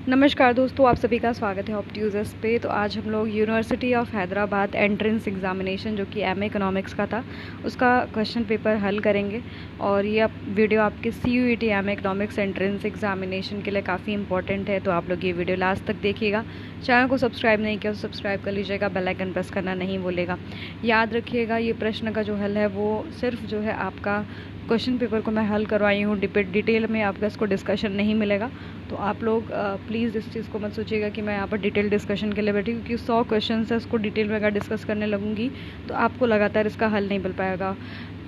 नमस्कार दोस्तों, आप सभी का स्वागत है ऑप्ट्यूजर्स पे। तो आज हम लोग university of Hyderabad entrance examination जो कि एमए इकोनॉमिक्स का था उसका क्वेश्चन पेपर हल करेंगे। और ये वीडियो आपके CUET MA economics entrance examination के लिए काफ़ी इंपॉर्टेंट है, तो आप लोग ये वीडियो लास्ट तक देखिएगा। चैनल को सब्सक्राइब नहीं किया तो सब्सक्राइब कर लीजिएगा, बेल आइकन प्रेस करना नहीं भूलेगा। याद रखिएगा, ये प्रश्न का जो हल है वो सिर्फ जो है आपका क्वेश्चन पेपर को मैं हल करवाई हूँ, डिटेल में आपका इसको डिस्कशन नहीं मिलेगा। तो आप लोग प्लीज़ इस चीज़ को मत सोचिएगा कि मैं यहाँ पर डिटेल डिस्कशन के लिए बैठी, क्योंकि 100 क्वेश्चन है, उसको डिटेल में अगर डिस्कस करने लगूँगी तो आपको लगातार इसका हल नहीं मिल पाएगा।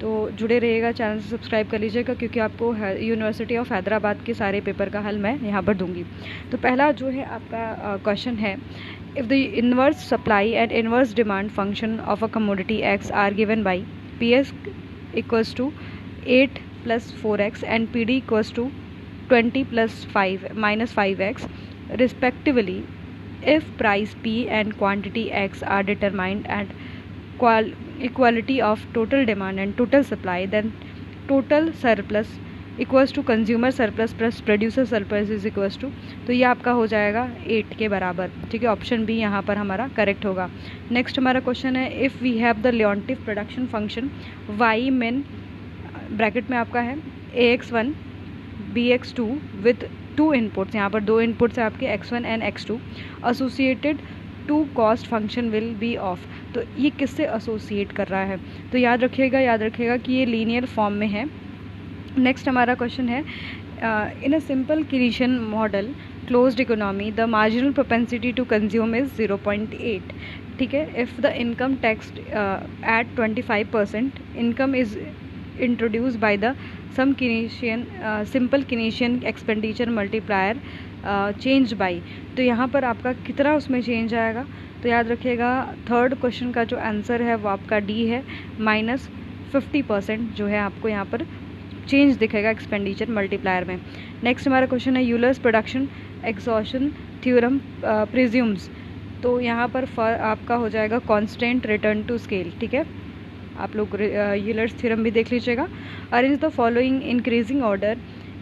तो जुड़े रहिएगा, चैनल से सब्सक्राइब कर लीजिएगा, क्योंकि आपको यूनिवर्सिटी ऑफ हैदराबाद के सारे पेपर का हल मैं यहाँ पर दूँगी। तो पहला जो है आपका क्वेश्चन है, if the inverse supply and inverse demand function of a commodity x are given by p s equals to 8 + 4x and PD equals to 20 + 5 - 5x respectively, if price P and quantity X are determined at equality of total demand and total supply, then total surplus equals to consumer surplus plus producer surplus is equals to, तो ये आपका हो जाएगा 8 के बराबर। ठीक है, option B यहाँ पर हमारा करेक्ट होगा। नेक्स्ट हमारा क्वेश्चन है, if we have the Leontief production function y min bracket में आपका है ax1 bx2 विथ 2 इनपुट्स, यहाँ पर 2 इनपुट्स है आपके x1 and x2, associated to cost function will be of. तो ये किससे एसोसिएट कर रहा है, तो याद रखिएगा कि ये लीनियर फॉर्म में है। नेक्स्ट हमारा क्वेश्चन है, in a simple Keynesian model closed economy the marginal propensity to consume is 0.8। ठीक है, if the income tax at 25%, income is introduced by the some Keynesian simple Keynesian expenditure multiplier changed by, तो यहाँ पर आपका कितना उसमें change आएगा। तो याद रखिएगा, थर्ड क्वेश्चन का जो आंसर है वो आपका डी है, -50% जो है आपको यहाँ पर चेंज दिखेगा एक्सपेंडिचर मल्टीप्लायर में। नेक्स्ट हमारा क्वेश्चन है, Euler's production exhaustion theorem presumes, तो यहाँ पर आपका हो जाएगा कांस्टेंट रिटर्न टू स्केल। ठीक है, आप लोग यूलर्स थ्योरम भी देख लीजिएगा। Arrange the following increasing order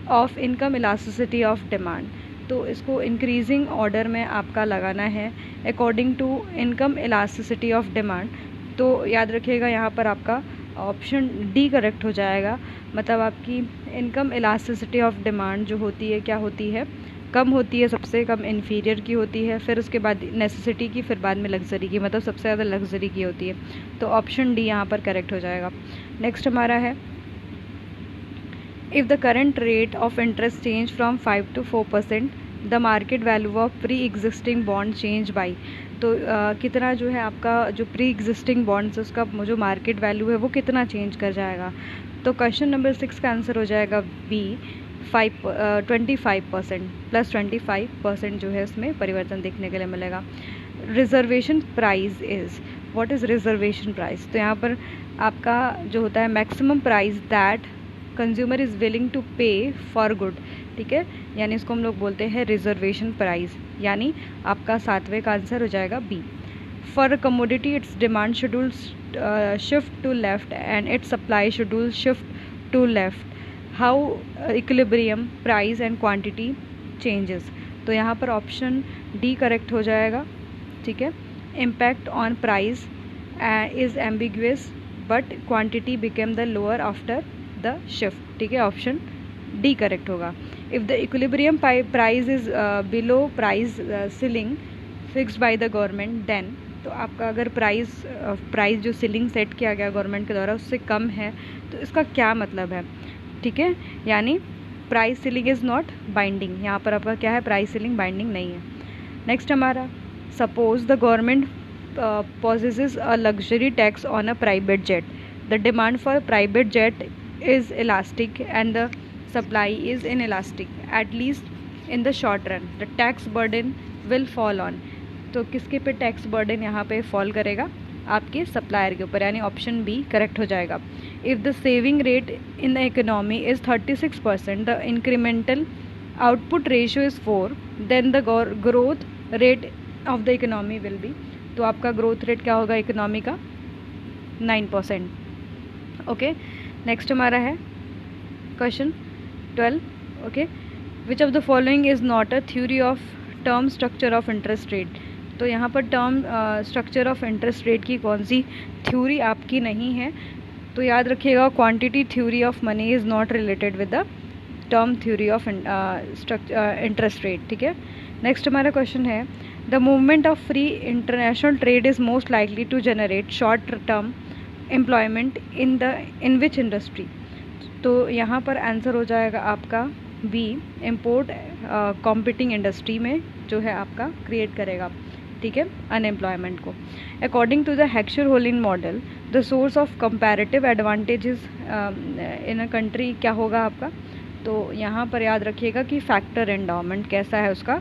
of income elasticity of demand, तो इसको इंक्रीजिंग ऑर्डर में आपका लगाना है according to income elasticity of demand. तो याद रखिएगा, यहाँ पर आपका ऑप्शन डी करेक्ट हो जाएगा। मतलब आपकी इनकम इलास्टिसिटी ऑफ डिमांड जो होती है, क्या होती है, कम होती है, सबसे कम इन्फीरियर की होती है, फिर उसके बाद नेसेसिटी की, फिर बाद में लग्जरी की, मतलब सबसे ज़्यादा लग्जरी की होती है। तो ऑप्शन डी यहाँ पर करेक्ट हो जाएगा। नेक्स्ट हमारा है, if the current rate of interest change from 5 to 4%, the market value of pre existing bond change by, तो कितना जो है आपका जो प्री एग्जिस्टिंग बॉन्ड्स उसका जो मार्केट वैल्यू है वो कितना चेंज कर जाएगा। तो क्वेश्चन नंबर 6 का आंसर हो जाएगा बी, 25% + 25% जो है उसमें परिवर्तन देखने के लिए मिलेगा। Reservation price is, what is reservation price, तो यहाँ पर आपका जो होता है maximum price that consumer is willing to pay for good. ठीक है, यानी इसको हम लोग बोलते हैं रिजर्वेशन प्राइस, यानी आपका 7वें का आंसर हो जाएगा b. For commodity its demand schedule shift to left and its supply schedule shift to left, how equilibrium price and quantity changes, तो यहाँ पर ऑप्शन डी करेक्ट हो जाएगा। ठीक है, impact on price is ambiguous but quantity became the lower after the shift. ठीक है, option d correct होगा। If the equilibrium price is below price ceiling fixed by the government, then, तो आपका अगर प्राइस जो सीलिंग सेट किया गया government के द्वारा उससे कम है, तो इसका क्या मतलब है। ठीक है, यानी price ceiling is not binding, यहाँ पर आपका क्या है, प्राइस सीलिंग बाइंडिंग नहीं है। नेक्स्ट हमारा, suppose the government possesses a luxury tax on a private jet, the demand for private jet is elastic and the supply is inelastic, at least in the short run, the tax burden will fall on, तो किसके पे tax burden यहाँ पे fall करेगा, आपके supplier के ऊपर, यानी ऑप्शन बी करेक्ट हो जाएगा। If the saving rate in the economy is 36%, the incremental output ratio is 4, then the growth rate of the economy will be, तो आपका ग्रोथ रेट क्या होगा इकोनॉमी का, 9%। ओके, नेक्स्ट हमारा है question 12। Okay, which of the following is not a theory of term structure of interest rate. तो यहाँ पर term structure of interest rate की कौन सी थ्योरी आपकी नहीं है, तो याद रखिएगा quantity theory of money is not related with the term theory of interest rate. ठीक है, नेक्स्ट हमारा क्वेश्चन है the movement of free international trade is most likely to generate short term employment in which industry. तो यहाँ पर answer हो जाएगा आपका बी, इम्पोर्ट कॉम्पिटिंग इंडस्ट्री में जो है आपका क्रिएट करेगा, ठीक है, अनएम्प्लॉयमेंट को। According to the Heckscher Ohlin model the source of comparative advantages in a country क्या होगा आपका, तो यहाँ पर याद रखिएगा कि फैक्टर एंडाउमेंट कैसा है उसका,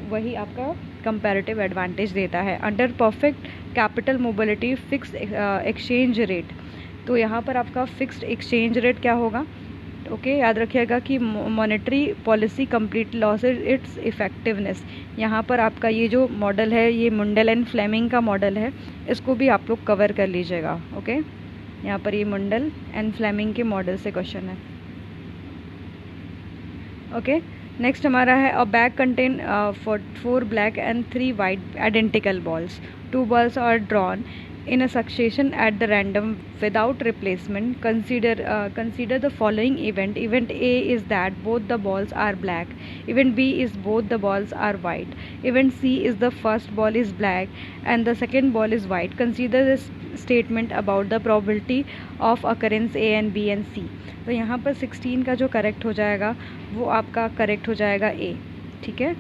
वही आपका कंपैरेटिव एडवांटेज देता है। Under perfect capital mobility fixed exchange rate, तो यहाँ पर आपका फिक्स्ड एक्सचेंज रेट क्या होगा, ओके, याद रखिएगा कि monetary policy complete losses it's effectiveness. यहाँ पर आपका ये जो मॉडल है ये मुंडल एंड फ्लेमिंग का मॉडल है, इसको भी आप लोग कवर कर लीजिएगा। ओके, यहाँ पर ये मुंडल एंड फ्लेमिंग के मॉडल से क्वेश्चन है। ओके, नेक्स्ट हमारा है अ bag contain 4 black and 3 white identical balls, 2 balls are drawn in a succession at the random without replacement. Consider the following event. Event A is that both the balls are black. Event B is both the balls are white. Event C is the first ball is black and the second ball is white. Consider this statement about the probability of occurrence A and B and C. तो यहाँ पर 16 का जो correct हो जाएगा वो आपका correct हो जाएगा ए, ठीक है,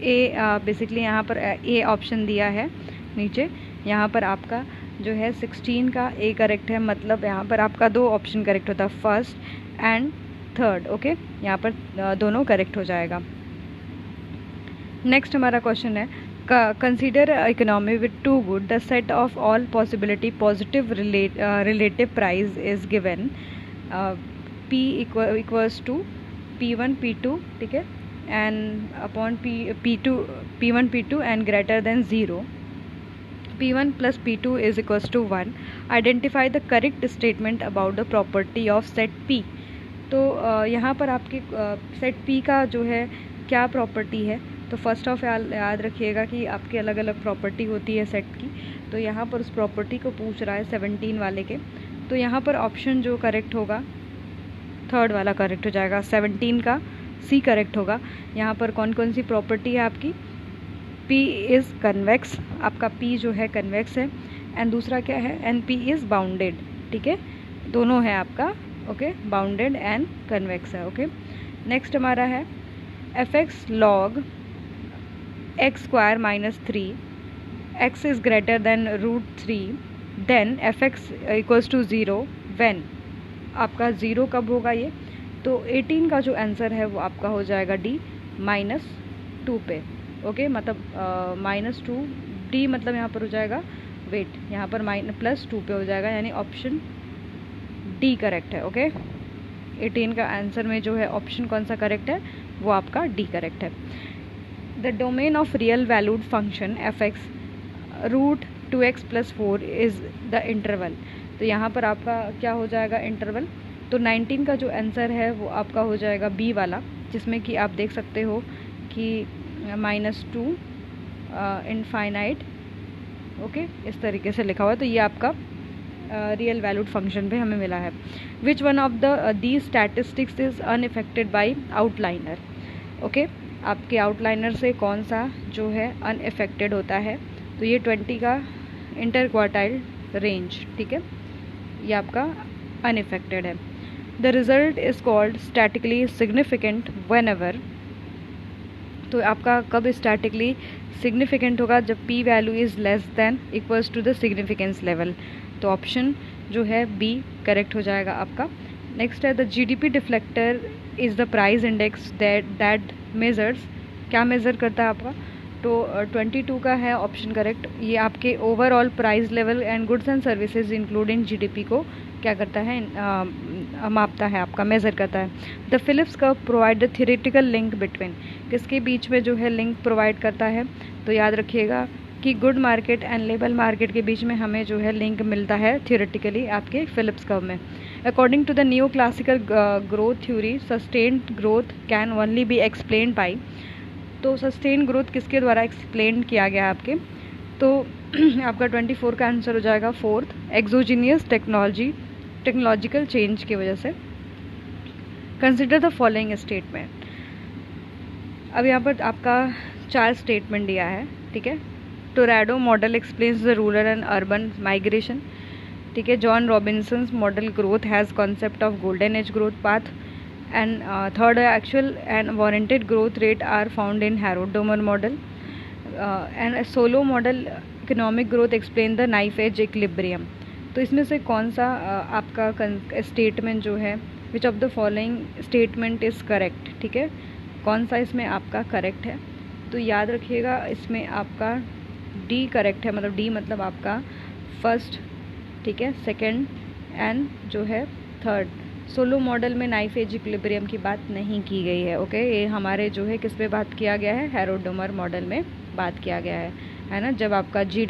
ए बेसिकली यहाँ पर ए ऑप्शन दिया है नीचे, यहाँ पर आपका जो है 16 का ए करेक्ट है, मतलब यहाँ पर आपका 2 ऑप्शन करेक्ट होता है, फर्स्ट एंड थर्ड। ओके, यहाँ पर दोनों करेक्ट हो जाएगा। नेक्स्ट हमारा क्वेश्चन है consider economy with two good the set of all possibility positive relative price is given p equals to P1 P2, ठीक है, and upon P1 P2 and greater than 0, P1 plus P2 is equals to 1. Identify the correct statement about the property of set P. तो यहाँ पर आपके set P का जो है क्या प्रॉपर्टी है, तो फर्स्ट ऑफ याद रखिएगा कि आपकी अलग अलग प्रॉपर्टी होती है सेट की, तो यहाँ पर उस प्रॉपर्टी को पूछ रहा है 17 वाले के, तो यहाँ पर ऑप्शन जो करेक्ट होगा थर्ड वाला करेक्ट हो जाएगा, 17 का सी करेक्ट होगा। यहाँ पर कौन कौन सी प्रॉपर्टी है आपकी, P इज़ कन्वेक्स, आपका P जो है कन्वेक्स है, एंड दूसरा क्या है, एंड P इज़ बाउंडेड, ठीक है, दोनों है आपका, ओके, बाउंडेड एंड कन्वेक्स है। ओके, नेक्स्ट हमारा है fx log x square minus 3 x is greater than √3 then fx equals to 0 when, आपका 0 कब होगा ये, तो 18 का जो आंसर है वो आपका हो जाएगा डी -2 पे। ओके, मतलब -2 डी मतलब यहाँ पर हो जाएगा वेट, यहाँ पर +2 पे हो जाएगा, यानी ऑप्शन डी करेक्ट है। ओके, 18 का आंसर में जो है ऑप्शन कौन सा करेक्ट है, वो आपका डी करेक्ट है। The domain of real valued function fx √2x + 4 is the interval, तो यहाँ पर आपका क्या हो जाएगा इंटरवल, तो 19 का जो आंसर है वो आपका हो जाएगा बी वाला, जिसमें कि आप देख सकते हो कि -2 इनफाइनाइट, ओके, इस तरीके से लिखा हुआ है, तो ये आपका रियल वैल्यूड फंक्शन पे हमें मिला है। Which one of the statistics is unaffected by outliner, okay, आपके आउटलाइनर से कौन सा जो है अनइफेक्टेड होता है, तो ये 20 का इंटर क्वार्टाइल रेंज, ठीक है, ये आपका अनइफेक्टेड है। The result is called statically significant whenever, तो आपका कब स्टैटिकली सिग्निफिकेंट होगा, जब p value is less than equals to the significance level, तो ऑप्शन जो है बी करेक्ट हो जाएगा आपका। नेक्स्ट है the GDP deflector is the price index that measures, क्या मेज़र करता है आपका, तो 22 का है ऑप्शन करेक्ट, ये आपके overall price level and goods and services including GDP को क्या करता है, मापता है, आपका मेज़र करता है। The Phillips curve provide the theoretical link between, किसके बीच में जो है लिंक प्रोवाइड करता है, तो याद रखिएगा कि good market and label market के बीच में हमें जो है लिंक मिलता है थियोरेटिकली आपके फिलिप्स कर्व में। According to the new classical growth theory sustained growth can only be explain by, तो सस्टेन ग्रोथ किसके द्वारा एक्सप्लेन किया गया आपके, तो आपका 24 का आंसर हो जाएगा फोर्थ, एक्सोजीनियस टेक्नोलॉजिकल चेंज की वजह से। Consider the following statement. अब यहाँ पर आपका 4 स्टेटमेंट दिया है, ठीक है। Todaro model explains the rural and urban migration, ठीक है। John Robinson's model growth has concept of golden age growth path, and third, actual and warranted growth rate are found in Harrod-Domar model, and a solo model economic growth explain the knife edge equilibrium। तो इसमें से कौन सा आपका statement जो है विच of the following statement is correct, ठीक है, कौन सा इसमें आपका करेक्ट है। तो याद रखिएगा इसमें आपका डी करेक्ट है, मतलब डी मतलब आपका फर्स्ट, ठीक है, सेकंड एंड जो है थर्ड। सोलो मॉडल में नाइफ एज इक्विलिब्रियम की बात नहीं की गई है, ओके। ये हमारे जो है किस पे बात किया गया है, हैरोड-डोमर मॉडल में बात किया गया है ना। जब आपका जी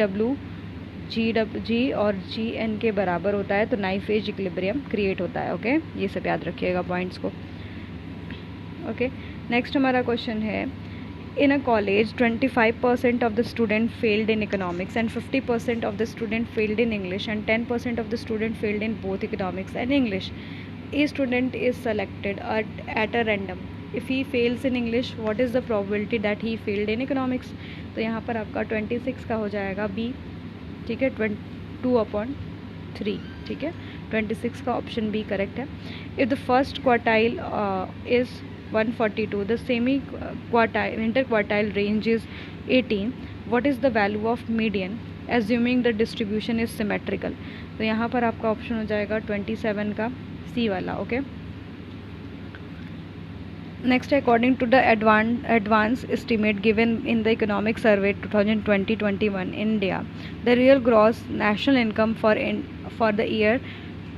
और जी एन के बराबर होता है तो नाइफ एज इक्विलिब्रियम क्रिएट होता है, ओके। ये सब याद रखिएगा पॉइंट्स को, ओके। नेक्स्ट हमारा क्वेश्चन है, in a college 25% of the student failed in economics and 50% of the student failed in English and 10% of the student failed in both economics and English. A student is selected at a random. If he fails in English, what is the probability that he failed in economics? तो यहाँ पर आपका 26 का हो जाएगा B, ठीक है, 2/3, ठीक है, 26 का ऑप्शन B करेक्ट है। If the first quartile is 142, the semi quartile interquartile range is 18, what is the value of median assuming the distribution is symmetrical? तो यहाँ पर आपका ऑप्शन हो जाएगा 27 का सी वाला, okay. Next, according to the advance estimate given in the economic survey 2020-21 India, the real gross national income for the year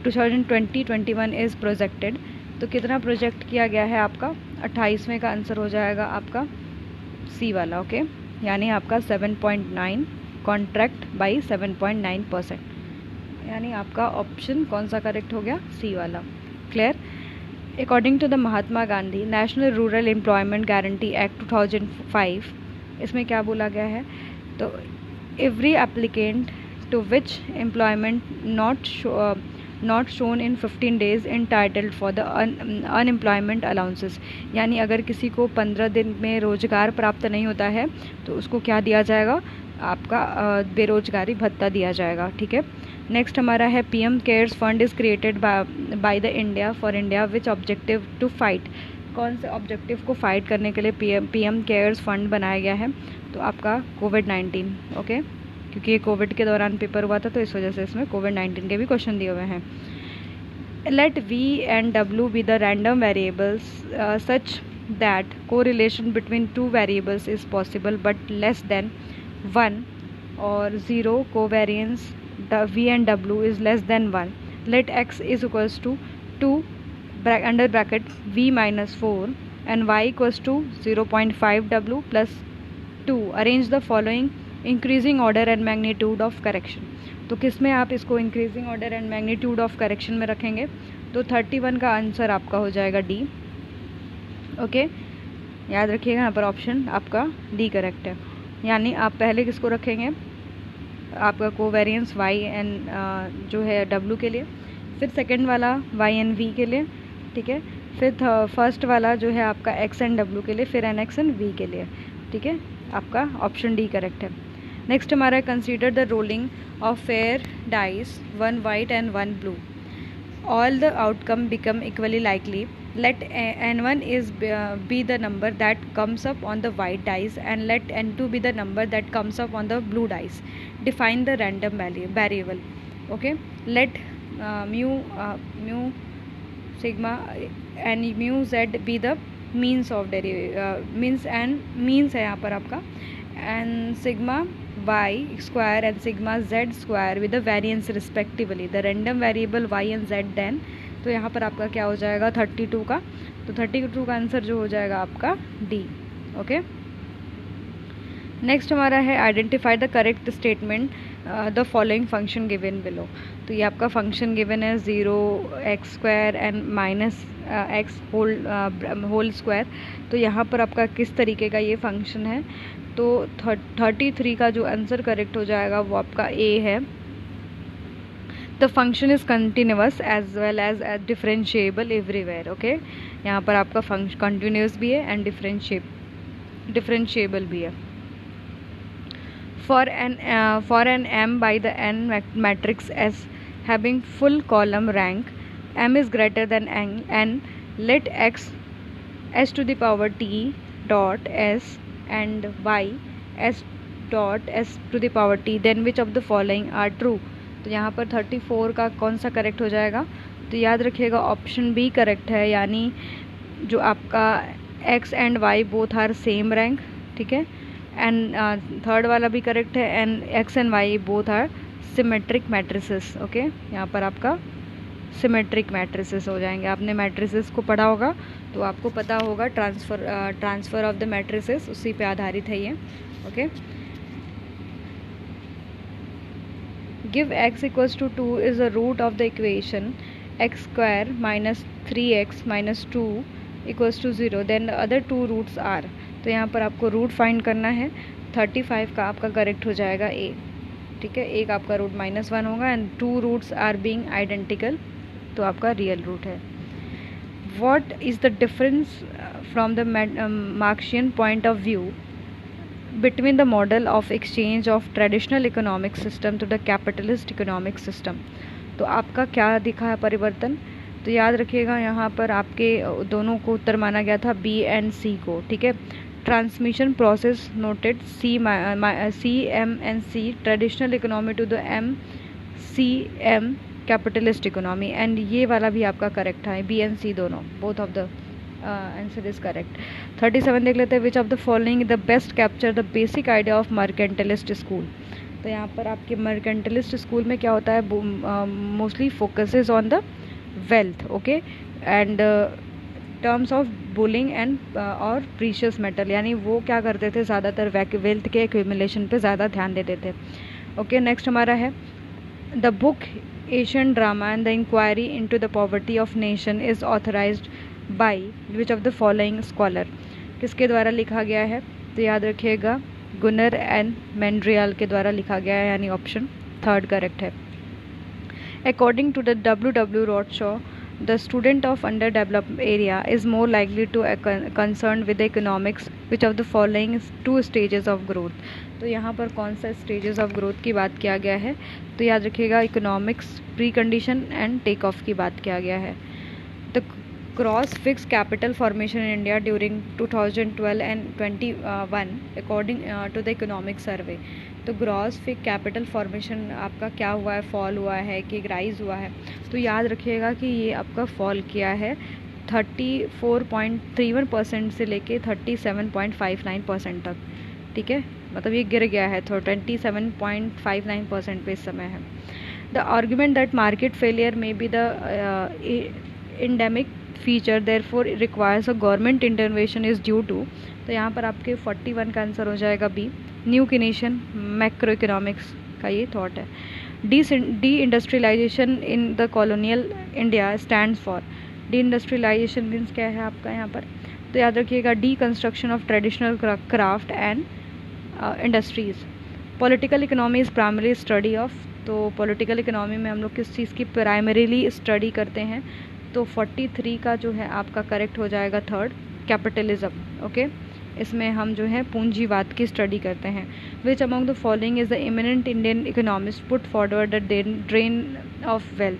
2020-21 is projected. तो कितना प्रोजेक्ट किया गया है आपका, 28वें का आंसर हो जाएगा आपका सी वाला, ओके। यानी आपका 7.9 कॉन्ट्रैक्ट बाई 7.9%, यानी आपका ऑप्शन कौन सा करेक्ट हो गया, सी वाला। Clear. According to the Mahatma Gandhi national rural employment guarantee act 2005, इसमें क्या बोला गया है, तो every applicant to which employment not shown in 15 days entitled for the unemployment allowances, यानी अगर किसी को 15 दिन में रोजगार प्राप्त नहीं होता है तो उसको क्या दिया जाएगा, आपका बेरोजगारी भत्ता दिया जाएगा, ठीक है। नेक्स्ट हमारा है PM cares fund is created by the India for India which objective to fight, कौन से ऑब्जेक्टिव को फाइट करने के लिए पीएम केयर्स फंड बनाया गया है, तो आपका कोविड-19, ओके, क्योंकि ये कोविड के दौरान पेपर हुआ था तो इस वजह से इसमें कोविड-19 के भी क्वेश्चन दिए हुए हैं। लेट वी एंड डब्ल्यू be the random variables such that correlation between 2 variables is possible but less than 1 और 0 covariance v and w is less than 1. Let x is equals to 2 under bracket v minus 4 and y equals to 0.5 w plus 2. Arrange the following increasing order and magnitude of correction. तो किस में आप इसको increasing order and magnitude of correction में रखेंगे, तो 31 का answer आपका हो जाएगा डी, ओके। याद रखिएगा यहाँ पर ऑप्शन आपका डी करेक्ट है, यानी आप पहले किसको रखेंगे, आपका कोवेरियंस y एंड जो है w के लिए, फिर सेकंड वाला y एंड v के लिए, ठीक है, फिर फर्स्ट वाला जो है आपका x एंड w के लिए, फिर nx एंड v के लिए, ठीक है। आपका ऑप्शन डी करेक्ट है। नेक्स्ट हमारा है consider the rolling of fair dice, 1 white and 1 blue, all the outcome become equally likely, let n1 is be the number that comes up on the white dice and let n2 be the number that comes up on the blue dice. Define the random variable, okay. Let mu sigma and mu z be the means of means है यहाँ पर आपका, and sigma y square and sigma z square with the variance respectively. The random variable y and z then, तो यहाँ पर आपका क्या हो जाएगा 32 का, तो 32 का आंसर जो हो जाएगा आपका डी, ओके। नेक्स्ट हमारा है identify the correct statement the following function given below. तो ये आपका फंक्शन गिवन है 0x² and minus x whole square. तो यहाँ पर आपका किस तरीके का ये फंक्शन है, तो 33 का जो आंसर करेक्ट हो जाएगा वो आपका ए है। The function is continuous as well as differentiable everywhere. Okay, यहाँ पर आपका फंक्शन कंटिन्यूअस भी है एंड डिफरेंशिएबल भी है। For an m by the n matrix S having full column rank, m is greater than n, let x s to the power t dot s and y s dot s to the power t, then which of the following are true। तो यहाँ पर 34 का कौन सा correct हो जाएगा, तो याद रखिएगा ऑप्शन बी करेक्ट है, यानी जो आपका x and y both are same rank, ठीक है, एंड थर्ड वाला भी करेक्ट है, and x and y both are symmetric matrices. Okay, यहाँ पर आपका सिमेट्रिक मैट्रिसेस हो जाएंगे। आपने मैट्रिसेस को पढ़ा होगा तो आपको पता होगा ट्रांसफ़र ऑफ द मैट्रिसेस उसी पे आधारित है ये। Okay, give x equals to 2 is the root of the equation x² minus 3x minus 2 equals to 0, then the other two roots are. तो यहाँ पर आपको रूट फाइंड करना है। 35 का आपका करेक्ट हो जाएगा ए, ठीक है, एक आपका रूट -1 होगा and 2 roots are being identical, तो आपका रियल रूट है। What is the difference from the Marxian point of view between the model of exchange of traditional economic system to the capitalist economic system. तो आपका क्या दिखा है परिवर्तन, तो याद रखिएगा यहाँ पर आपके दोनों को उत्तर माना गया था बी एंड सी को, ठीक है। Transmission process noted CMNC traditional economy to the MCM capitalist economy, and ये वाला भी आपका करेक्ट है, बी एंड सी दोनों, both of the answer is correct. 37 देख लेते हैं, विच of the following the best capture the basic idea of mercantilist school. तो यहाँ पर आपके मर्केंटलिस्ट स्कूल में क्या होता है, mostly focuses on the wealth, okay, and terms of bullying and और प्रीशियस मेटल, यानी वो क्या करते थे, ज़्यादातर वेल्थ के एक्यूमुलेशन पे ज़्यादा ध्यान देते थे। ओके, नेक्स्ट हमारा है the book Asian drama and the inquiry into the poverty of nation is authorized by which of the following scholar. किसके द्वारा लिखा गया है, तो याद रखिएगा गुनर एंड मैंड्रियल के द्वारा लिखा गया है, यानी ऑप्शन थर्ड करेक्ट है। According to the W. Rothshaw, the student of underdeveloped area is more likely to concerned with the economics which of the following two stages of growth। तो यहाँ पर कौन सा stages of growth की बात किया गया है, तो याद रखिएगा economics precondition and take off की बात किया गया है। The gross fixed capital formation in India during 2012 and 21 according to the economic survey। तो ग्रॉस फिक्स कैपिटल फॉर्मेशन आपका क्या हुआ है, फॉल हुआ है कि राइज हुआ है, तो याद रखिएगा कि ये आपका फॉल किया है 34.31% से लेके 37.59% तक, ठीक है, मतलब ये गिर गया है, तो 27.59% पे इस समय है। The argument that market failure may be the endemic feature therefore requires a government intervention is due to. तो यहाँ पर आपके 41 का आंसर हो जाएगा B, new Keynesian macro economics का ये थॉट है। Deindustrialisation in the colonial India stands for. Deindustrialisation means क्या है आपका यहाँ पर, तो याद रखिएगा deconstruction of traditional craft and industries. Political economy is primary study of. तो पॉलिटिकल इकोनॉमी में हम लोग किस चीज़ की प्राइमरीली स्टडी करते हैं, तो 43 का जो है आपका करेक्ट हो जाएगा थर्ड, कैपिटलिज्म। ओके, इसमें हम जो है पूंजीवाद की स्टडी करते हैं। Which among the following is the eminent Indian economist put forward the drain of wealth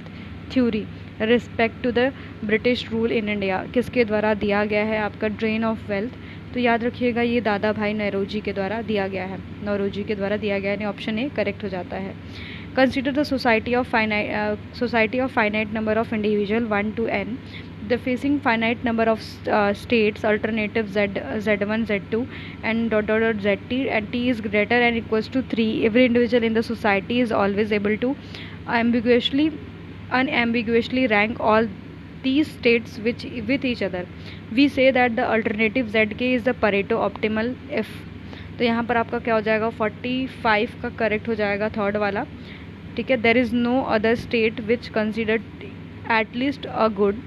theory respect to the British rule in India. किसके द्वारा दिया गया है आपका ड्रेन ऑफ वेल्थ, तो याद रखिएगा ये दादा भाई नौरोजी के द्वारा दिया गया है, नौरोजी के द्वारा दिया गया है, ऑप्शन ए करेक्ट हो जाता है। Consider the society of finite number of individual 1 to n. The facing finite number of states alternative z1 z2 and zt, and t is greater and equals to 3. Every individual in the society is always able to unambiguously rank all these states with each other. We say that the alternative zk is the Pareto optimal if तो यहाँ पर आपका क्या हो जाएगा, 45 का correct हो जाएगा, थर्ड वाला, ठीक है। There is no other state which considered at least a good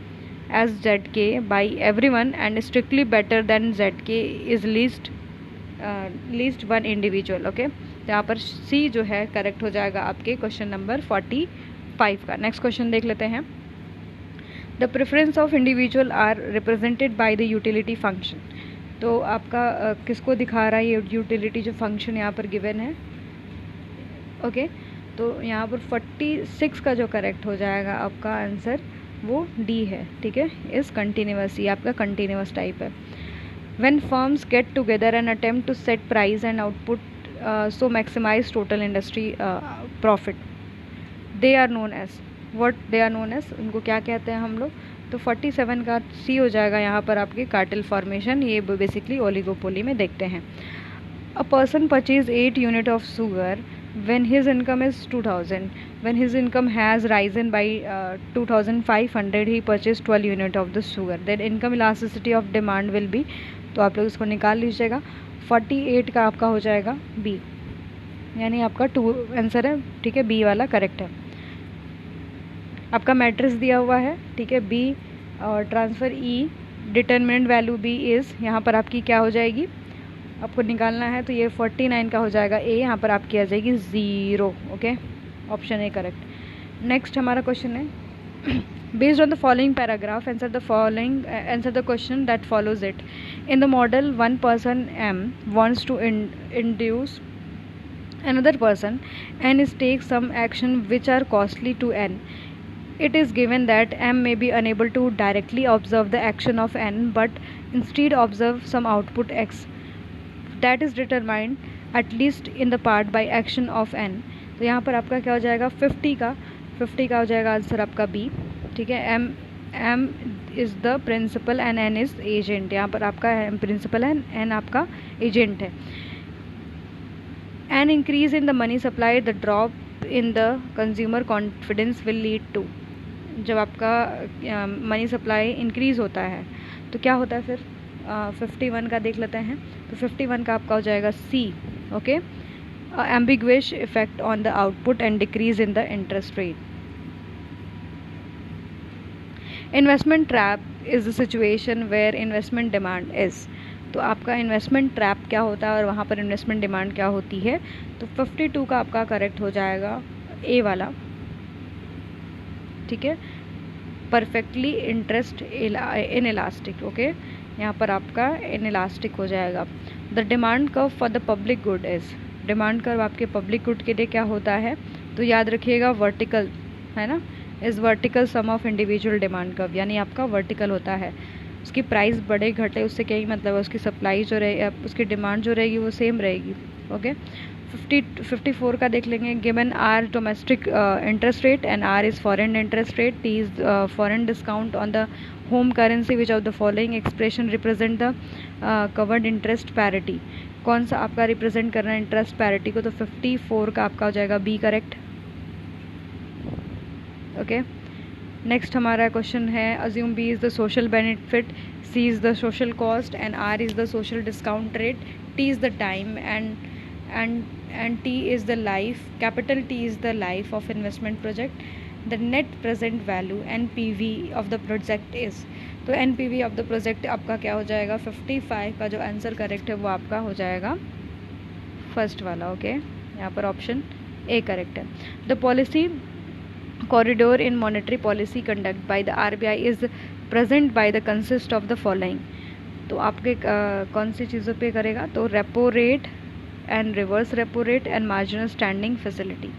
as ZK by every one and strictly better than ZK is least one individual, okay. तो यहाँ पर सी जो है करेक्ट हो जाएगा आपके क्वेश्चन नंबर 45 का। नेक्स्ट क्वेश्चन देख लेते हैं। The preference of individual are represented by the utility function. तो आपका किसको दिखा रहा है ये यूटिलिटी जो फंक्शन यहाँ पर गिवन है, ओके। तो यहाँ पर 46 का जो करेक्ट हो जाएगा आपका आंसर वो डी है, ठीक है। इस कंटिन्यूअस, ये आपका कंटिन्यूअस टाइप है। When firms get together and attempt to set price and output so maximize total industry profit, they are known as what, they are known as, उनको क्या कहते हैं हम लोग। तो 47 का सी हो जाएगा यहाँ पर आपके कार्टेल फॉर्मेशन, ये बेसिकली ओलिगोपोली में देखते हैं। A person purchase 8 unit of sugar when his income is 2000, when his income has risen by 2500, he purchased 12 unit of the sugar, then income elasticity of demand will be, तो आप लोग इसको निकाल लीजिएगा। 48 का आपका हो जाएगा बी, यानी आपका 2 आंसर है, ठीक है। बी वाला करेक्ट है। आपका मैट्रिक्स दिया हुआ है, ठीक है। बी और transfer e, determinant value b is, यहाँ पर आपकी क्या हो जाएगी, आपको निकालना है तो ये 49 का हो जाएगा ए, यहाँ पर आपकी आ जाएगी 0, ओके। ऑप्शन ए करेक्ट। नेक्स्ट हमारा क्वेश्चन है, based on the following paragraph answer the question that follows it. In the model one person m wants to induce another person and is take some action which are costly to n. It is given that m may be unable to directly observe the action of n but instead observe some output x that is determined at least in the part by action of n. तो यहाँ पर आपका क्या हो जाएगा, 50 का हो जाएगा आंसर आपका बी, ठीक है। m is the principal and n is agent, यहाँ पर आपका m प्रिंसिपल है, n आपका एजेंट है। An increase in the money supply, the drop in the consumer confidence will lead to, जब आपका मनी सप्लाई इंक्रीज़ होता है तो क्या होता है फिर, 51 का देख लेते हैं। तो 51 का आपका हो जाएगा C, okay. Ambiguous effect on the output and decrease in the interest rate. Investment trap is the situation where investment demand is. तो आपका इन्वेस्टमेंट ट्रैप क्या होता है और वहाँ पर इन्वेस्टमेंट डिमांड क्या होती है। तो 52 का आपका करेक्ट हो जाएगा ए वाला, ठीक है। Perfectly interest in elastic, okay. यहाँ पर आपका इन इलास्टिक हो जाएगा। The demand curve for the public good is, demand curve आपके पब्लिक गुड के लिए क्या होता है, तो याद रखिएगा वर्टिकल है ना, is vertical sum of individual demand curve, यानी आपका वर्टिकल होता है। उसकी प्राइस बढ़े घटे उससे क्या ही मतलब है, उसकी सप्लाई जो रहेगी, उसकी डिमांड जो रहेगी वो सेम रहेगी, ओके। 54 का देख लेंगे। Given R domestic interest rate and R is foreign interest rate, T is foreign discount on the home currency, which of the following expression represent the covered interest parity. कौन सा आपका represent कर रहा है interest parity को, तो 54 का आपका हो जाएगा बी करेक्ट, ओके। नेक्स्ट हमारा क्वेश्चन है, assume B is the social benefit, C is the social cost and R is the social discount rate, T is the time and T is the life, capital T is the life of investment project, the net present value NPV of the project is. तो NPV of the project आपका क्या हो जाएगा, 55 का जो answer correct है वो आपका हो जाएगा फर्स्ट वाला, ओके। यहाँ पर ऑप्शन ए करेक्ट है। The policy corridor in monetary policy conduct by the RBI is present by the consist of the following। तो आपके कौन सी चीज़ों पे करेगा, तो repo rate and reverse repo rate and marginal standing facility.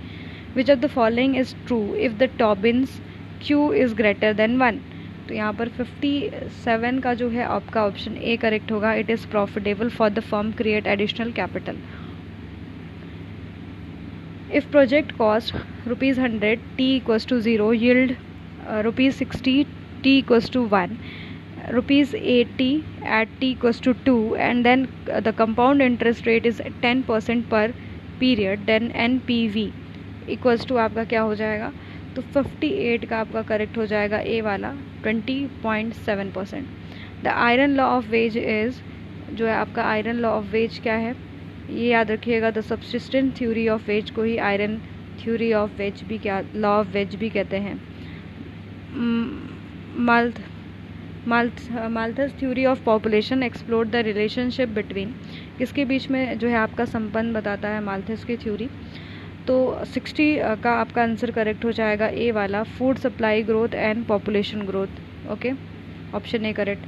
Which of the following is true if the Tobin's Q is greater than 1। तो यहाँ पर 57 का जो है आपका ऑप्शन ए करेक्ट होगा। It is profitable for the firm create additional capital. If project cost ₹100, t equals to 0, yield ₹60, t equals to 1, ₹80 at t equals to 2, and then the compound interest rate is 10% per period, then NPV equals to आपका क्या हो जाएगा, तो 58 का आपका correct हो जाएगा ए वाला 20.7%। The iron law of ways is, जो है आपका आयरन लॉ ऑफ वेज क्या है, ये याद रखिएगा, the subsistence theory of ways को ही आयरन थ्योरी ऑफ वेज भी, क्या लॉ ऑफ वेज भी कहते हैं। Malthus theory of population explore the relationship between, किसके बीच में जो है आपका संबंध बताता है माल्थस की थ्योरी। तो 60 का आपका आंसर करेक्ट हो जाएगा ए वाला, food supply growth and population growth. Okay, option A correct.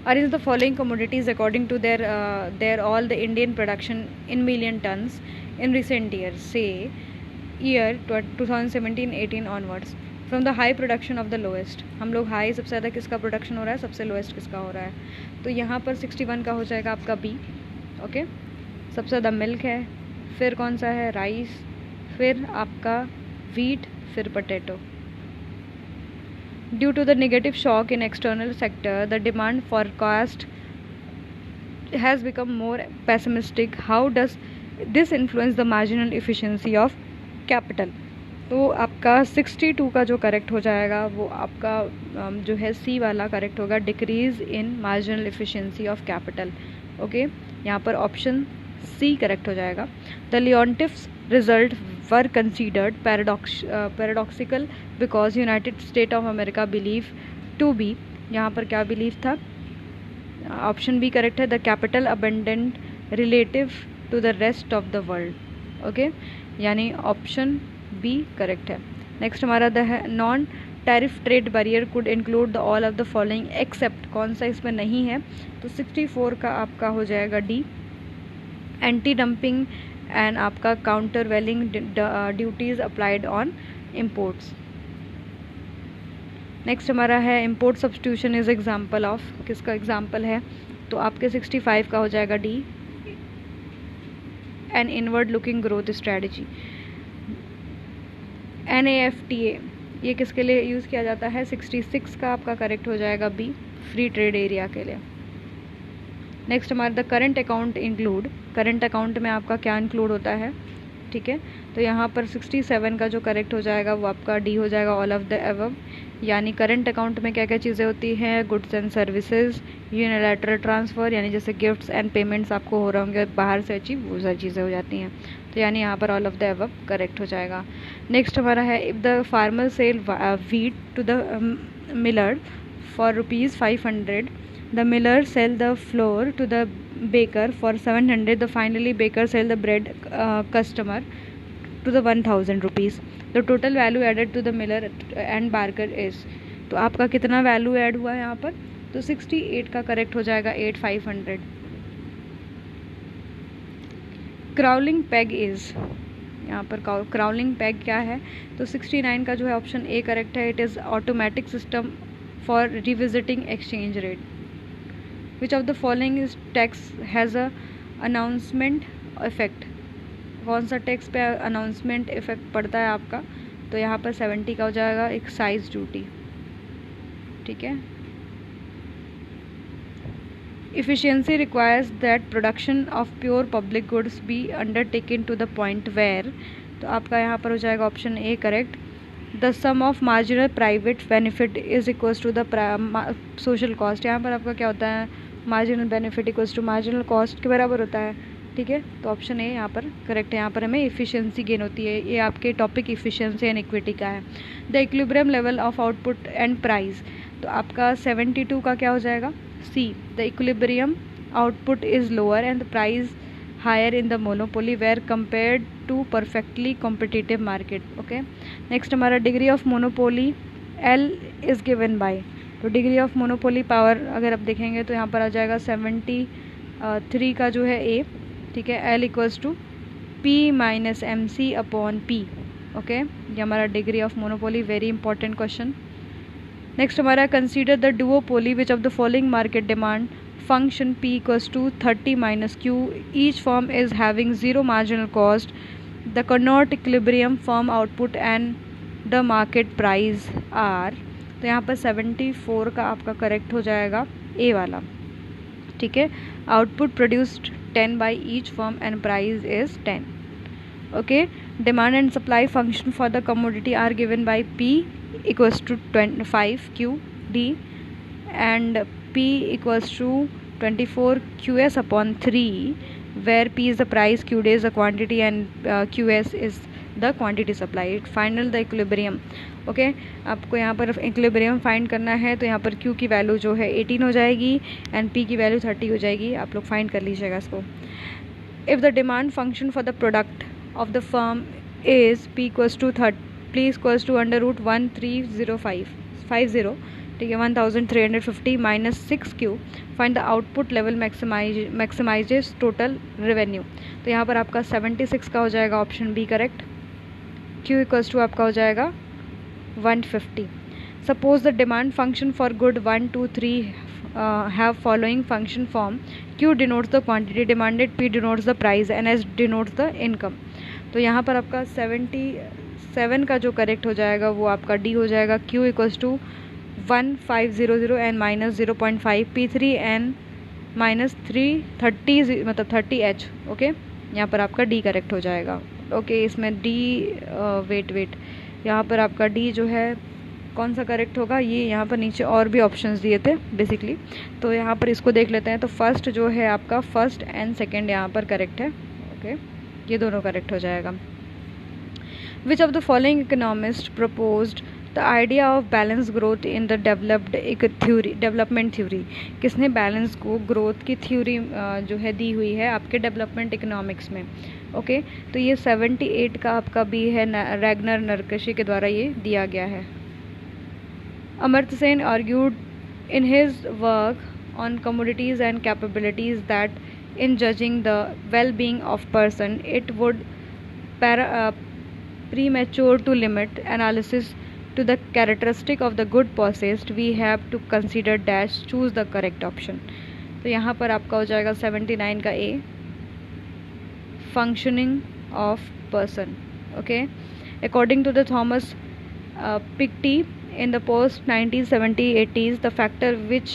Arrange the following commodities according to their all the Indian production in million tons in recent years, say year 2017-18 onwards, from the high production of the lowest। हम लोग high सबसे ज़्यादा किसका production हो रहा है, सबसे lowest किसका हो रहा है। तो यहाँ पर 61 का हो जाएगा आपका बी। ओके, सबसे ज़्यादा मिल्क है, फिर कौन सा है, राइस, फिर आपका वीट, फिर potato. Due to the negative shock in external sector, the demand forecast has become more pessimistic. How does this influence the marginal efficiency of capital? तो आपका 62 का जो करेक्ट हो जाएगा वो आपका जो है सी वाला करेक्ट होगा, decrease in marginal efficiency of capital. Okay, यहाँ पर ऑप्शन सी करेक्ट हो जाएगा। The Leontief's result were considered paradoxical because United States of America believe to be, यहाँ पर क्या बिलीव था, ऑप्शन बी करेक्ट है, the capital abundant relative to the rest of the world. Okay, यानी option B correct है। Next हमारा the है non tariff trade barrier could include the all of the following except, कौन सा इसमें नहीं है, तो 64 का आपका हो जाएगा डी, एंटी डंपिंग एंड आपका countervailing duties applied on imports. Next हमारा है import substitution is example of, किसका एग्जाम्पल है, तो आपके 65 का हो जाएगा D, an inward looking growth strategy. NAFTA ये किसके लिए यूज़ किया जाता है, 66 का आपका करेक्ट हो जाएगा बी, फ्री ट्रेड एरिया के लिए। नेक्स्ट हमारा the current account include, current account में आपका क्या इंक्लूड होता है, ठीक है, तो यहाँ पर 67 का जो करेक्ट हो जाएगा वो आपका डी हो जाएगा, ऑल ऑफ द अबव। यानी करंट अकाउंट में क्या क्या चीज़ें होती हैं, goods and services, unilateral transfer, यानी जैसे गिफ्ट्स एंड पेमेंट्स आपको हो रहे होंगे बाहर से अचीव, वो सारी चीज़ें हो जाती हैं। तो यानी यहाँ पर all of the above correct हो जाएगा। नेक्स्ट हमारा है if the farmer sell wheat to the miller for ₹500, the miller sell the flour to the baker for 700, the finally baker sell the bread customer to the 1000 rupees, the total value added to the miller and baker is, तो आपका कितना value add हुआ है यहाँ पर, तो 68 का correct हो जाएगा, 8500। क्राउलिंग पैग इज, यहाँ पर क्राउलिंग पैग क्या है, तो 69 का जो है ऑप्शन ए करेक्ट है, it is automatic system for revisiting exchange rate. Which of the following is tax has a announcement effect, कौन सा टैक्स पे अनाउंसमेंट इफेक्ट पड़ता है आपका, तो यहाँ पर 70 का हो जाएगा, एक्साइज ड्यूटी, ठीक है। Efficiency requires that production of pure public goods be undertaken to the point where, तो आपका यहाँ पर हो जाएगा option A correct, the sum of marginal private benefit is equals to the social cost. यहाँ पर आपका क्या होता है, marginal benefit equals to marginal cost के बराबर होता है, ठीक है। तो ऑप्शन ए यहाँ पर करेक्ट है, यहाँ पर हमें इफ़िशियंसी गेन होती है। ये आपके टॉपिक इफ़िशियंसी एंड इक्विटी का है। The equilibrium level of output and price, तो आपका 72 का क्या हो जाएगा, C, the equilibrium output is lower and the price higher in the monopoly where compared to perfectly competitive market. Okay, next हमारा degree of monopoly L is given by, तो degree of monopoly power अगर आप देखेंगे तो यहाँ पर आ जाएगा 73 का जो है ए, ठीक है। L equals to P minus M C upon P. Okay, ये हमारा degree of monopoly, very important question. Next हमारा consider the duopoly which of the following market demand function P equals to 30 minus Q. Each firm is having zero marginal cost. The Carnot equilibrium firm output and the market price are, तो यहाँ पर 74 का आपका correct हो जाएगा ए वाला, ठीक है। Output produced 10 by each firm and price is 10. Okay, demand and supply function for the commodity are given by P equals to 25 Q D and P equals to 24 QS/3, where P is the price, Q day is the quantity, and QS is the quantity supply. Final the equilibrium. Okay, आपको यहाँ पर equilibrium find करना है, तो यहाँ पर Q की value जो है 18 हो जाएगी एंड P की वैल्यू 30 हो जाएगी. आप लोग फाइंड कर लीजिएगा इसको. If the demand function for the product of the firm is P equals to 30, P equals to √130550, ठीक है, 1350 minus 6Q. Find the output level maximises total revenue. तो यहाँ पर आपका 76 का हो जाएगा option B correct. Q equals to आपका हो जाएगा 150. Suppose the demand function for good 1, 2, 3 have following function form. Q denotes the quantity demanded, P denotes the price and S denotes the income. तो यहाँ पर आपका 77 का जो करेक्ट हो जाएगा वो आपका डी हो जाएगा. Q equals to 1500 and minus 0.5 P3 and minus 330 मतलब 30H. ओके, यहाँ पर आपका डी करेक्ट हो जाएगा. ओके, इसमें डी वेट यहाँ पर आपका डी जो है कौन सा करेक्ट होगा, ये यहाँ पर नीचे और भी ऑप्शंस दिए थे बेसिकली, तो यहाँ पर इसको देख लेते हैं. तो फर्स्ट जो है आपका फर्स्ट एंड सेकंड यहाँ पर करेक्ट है. ओके, ये दोनों करेक्ट हो जाएगा. विच of the following economist proposed the idea of balance growth in the development theory. किसने बैलेंस को ग्रोथ की थ्योरी जो है दी हुई है आपके डेवलपमेंट इकोनॉमिक्स में. ओके, तो ये 78 का आपका बी है. रैगनर नरकशी के द्वारा ये दिया गया है. Amartya Sen argued in his work on commodities and capabilities that in judging the well being of person it would premature to limit analysis to the characteristic of the good possessed. We have to consider dash, choose the correct option. तो यहाँ पर आपका हो जाएगा 79 का ए, functioning of person. Okay, according to the Thomas Piketty in the post 1970-80s, the factor which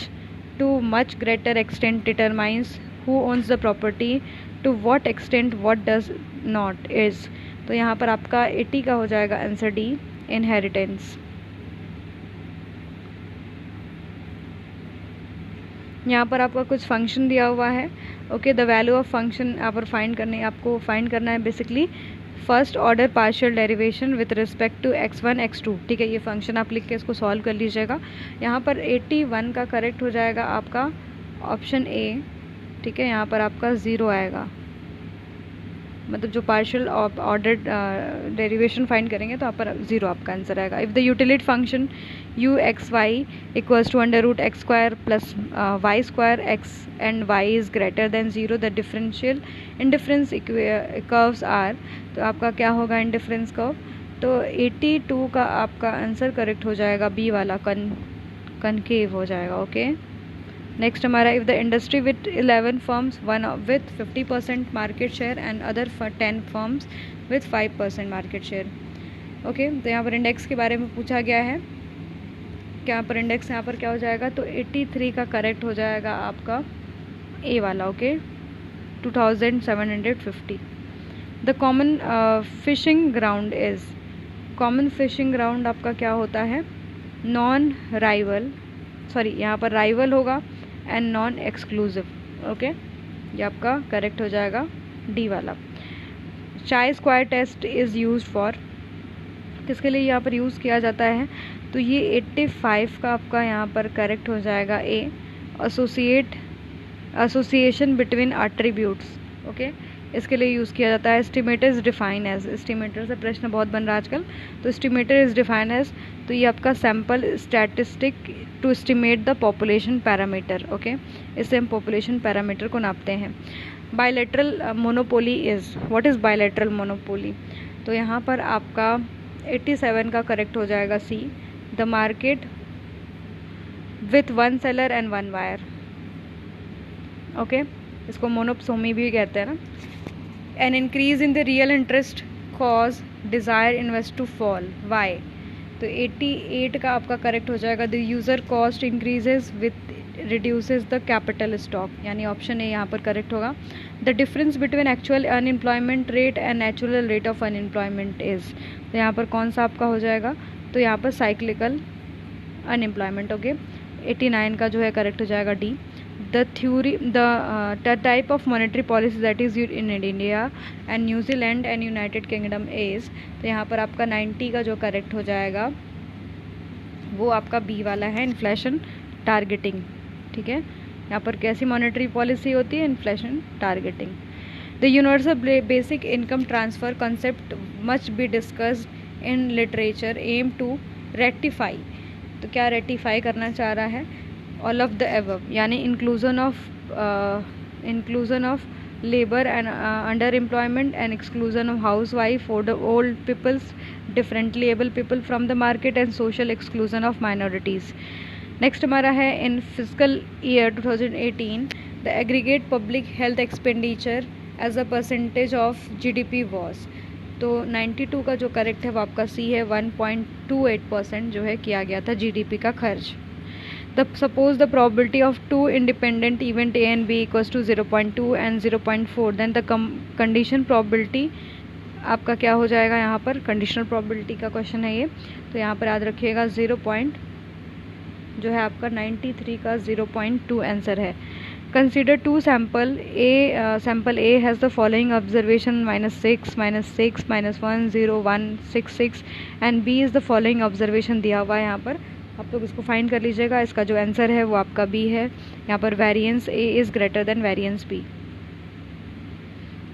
to much greater extent determines who owns the property, to what extent what does not is. तो यहाँ पर आपका 80 का हो जाएगा answer D, inheritance. यहाँ पर आपका कुछ फंक्शन दिया हुआ है. Okay, the value of function यहाँ पर आपको फाइंड करना है basically first order partial derivation with respect to x1 x2. ठीक है, ये फंक्शन आप लिख के इसको सॉल्व कर लीजिएगा. यहाँ पर 81 का करेक्ट हो जाएगा आपका ऑप्शन ए. ठीक है, यहाँ पर आपका 0 आएगा, मतलब जो पार्शियल ऑर्डर डेरिवेशन फाइंड करेंगे तो यहाँ पर 0 आपका आंसर आएगा. If the utility function u x y equals to √x² plus y² x and y is greater than 0, the differential indifference curves are. तो आपका क्या होगा इंडिफरेंस कर्व. तो 82 का आपका आंसर करेक्ट हो जाएगा बी वाला, कनकेव हो जाएगा. ओके, नेक्स्ट हमारा if the industry with 11 firms, one with 50% market share and other 10 firms with 5% market share. Okay, तो यहाँ पर इंडेक्स के बारे में पूछा गया है. यहाँ पर इंडेक्स यहाँ पर क्या हो जाएगा, तो 83 का करेक्ट हो जाएगा आपका ए वाला. Okay, 2750. The common fishing ground is, common fishing ground आपका क्या होता है, नॉन राइवल, सॉरी यहाँ पर राइवल होगा एंड नॉन एक्सक्लूसिव. ओके, ये आपका करेक्ट हो जाएगा डी वाला. Chi square test is use for, किसके लिए यहाँ पर यूज़ किया जाता है, तो ये 85 का आपका यहाँ पर करेक्ट हो जाएगा A, association between attributes. Okay, इसके लिए यूज़ किया जाता है. Estimator is define as, estimator से प्रश्न बहुत बन रहा है आजकल, तो एस्टिमेटर इज़ डिफाइन एज, तो ये आपका sample statistic to estimate the population parameter. Okay, इससे हम पॉपुलेशन पैरामीटर को नापते हैं. Bilateral monopoly is, what is bilateral monopoly, तो यहाँ पर आपका 87 का करेक्ट हो जाएगा C, the market with 1 seller and 1 buyer. Okay, इसको मोनोप्सोमी भी कहते हैं ना. An increase in the real interest cause desire invest to fall, why, तो 88 का आपका करेक्ट हो जाएगा, the user cost increases with reduces the capital stock, यानी ऑप्शन ए यहाँ पर करेक्ट होगा. The difference between actual unemployment rate and natural rate of unemployment is, तो यहाँ पर कौन सा आपका हो जाएगा, तो यहाँ पर साइक्लिकल अनएम्प्लॉयमेंट. ओके, 89 का जो है करेक्ट हो जाएगा D. the type of monetary policy that is used in India and New Zealand and United Kingdom is, तो यहाँ पर आपका 90 का जो करेक्ट हो जाएगा वो आपका बी वाला है, इन्फ्लेशन टारगेटिंग। ठीक है, यहाँ पर कैसी मॉनेटरी पॉलिसी होती है, inflation targeting. The universal basic income transfer concept much be discussed in literature aim to rectify, तो क्या रेक्टिफाई करना चाह रहा है, ऑल ऑफ द एबव, यानी inclusion of labour and under employment and exclusion of house wife और the old peoples, differently able people from the market and social exclusion of minorities. Next हमारा है in physical year 2018 the aggregate public health expenditure as a percentage of GDP was, तो 92 का जो correct है वो आपका सी है, 1.28% जो है किया गया था GDP का खर्च। Suppose the probability of two independent event A and B equals to 0.2 and 0.4, then the condition probability आपका क्या हो जाएगा, यहाँ पर कंडीशनल प्रोबेबिलिटी का क्वेश्चन है ये, तो यहाँ पर याद रखिएगा 0. जो है आपका 93 का 0.2 आंसर है। Consider two sample A has the following observation -6, -6, -1, 0, 1, 6, 6 and B is the following observation दिया हुआ है यहाँ पर, आप लोग इसको फाइंड कर लीजिएगा। इसका जो आंसर है वो आपका बी है, यहाँ पर variance A is greater than variance B.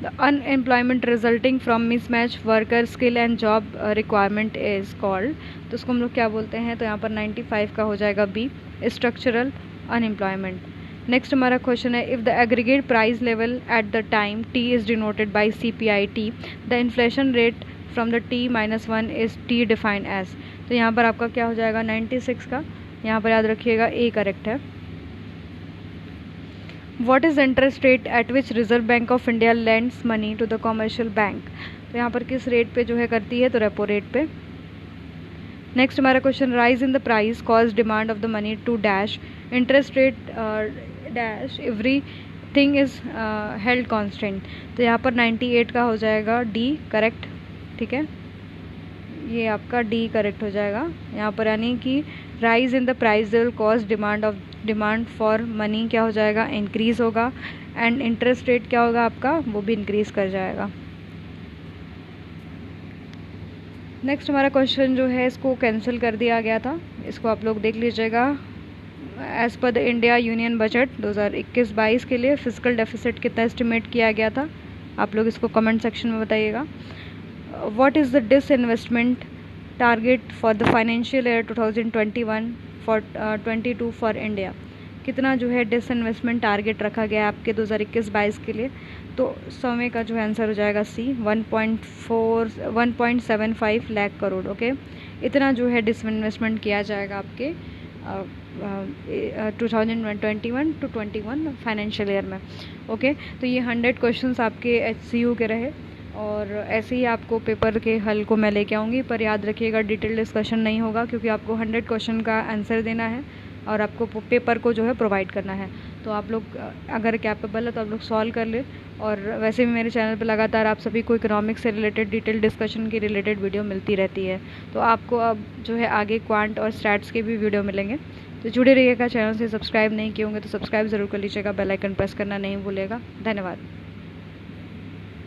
The unemployment resulting from mismatch worker skill and job requirement is called, तो उसको हम लोग क्या बोलते हैं, तो यहाँ पर 95 का हो जाएगा बी, स्ट्रक्चरल अनएम्प्लॉयमेंट। नेक्स्ट हमारा क्वेश्चन है, if the aggregate price level at the time T is denoted by CPI-T, the inflation rate from the T-1 is T defined as, तो यहाँ पर आपका क्या हो जाएगा 96 का, यहाँ पर याद रखिएगा ए करेक्ट है। What is interest rate at which Reserve Bank of India lends money to the commercial bank, तो यहाँ पर किस रेट पे जो है करती है, तो रेपो रेट पे। नेक्स्ट हमारा question, rise in the price cause demand of the money to dash, interest rate dash everything is held constant, तो यहाँ पर 98 का हो जाएगा डी करेक्ट। ठीक है, ये आपका डी करेक्ट हो जाएगा यहाँ पर, यानी कि rise in the price will cause demand for money क्या हो जाएगा, इंक्रीज होगा, एंड इंटरेस्ट रेट क्या होगा आपका, वो भी इंक्रीज कर जाएगा। नेक्स्ट हमारा क्वेश्चन जो है इसको कैंसिल कर दिया गया था, इसको आप लोग देख लीजिएगा। As per the India union budget 2021-22 के लिए फिजिकल डेफिसिट कितना एस्टिमेट किया गया था, आप लोग इसको कमेंट सेक्शन में बताइएगा। What is the disinvestment target for the financial year 2021-22 for India, कितना जो है डिसइन्वेस्टमेंट टारगेट रखा गया है आपके 2021-22 के लिए, तो समय का जो आंसर हो जाएगा सी, 1.75 लाख करोड़। ओके, इतना जो है डिसइन्वेस्टमेंट किया जाएगा आपके 2021-21 फाइनेंशियल ईयर में। ओके, तो ये 100 क्वेश्चंस आपके HCU के रहे, और ऐसे ही आपको पेपर के हल को मैं लेके आऊँगी, पर याद रखिएगा डिटेल डिस्कशन नहीं होगा, क्योंकि आपको 100 क्वेश्चन का आंसर देना है और आपको पेपर को जो है प्रोवाइड करना है। तो आप लोग अगर कैपेबल है तो आप लोग सॉल्व कर ले, और वैसे भी मेरे चैनल पर लगातार आप सभी को इकोनॉमिक्स से रिलेटेड डिटेल डिस्कशन की रिलेटेड वीडियो मिलती रहती है, तो आपको अब जो है आगे क्वांट और स्टैट्स के भी वीडियो मिलेंगे, तो जुड़े रहिएगा। चैनल से सब्सक्राइब नहीं किए होंगे तो सब्सक्राइब ज़रूर कर लीजिएगा, बेल आइकन प्रेस करना नहीं भूलिएगा। धन्यवाद।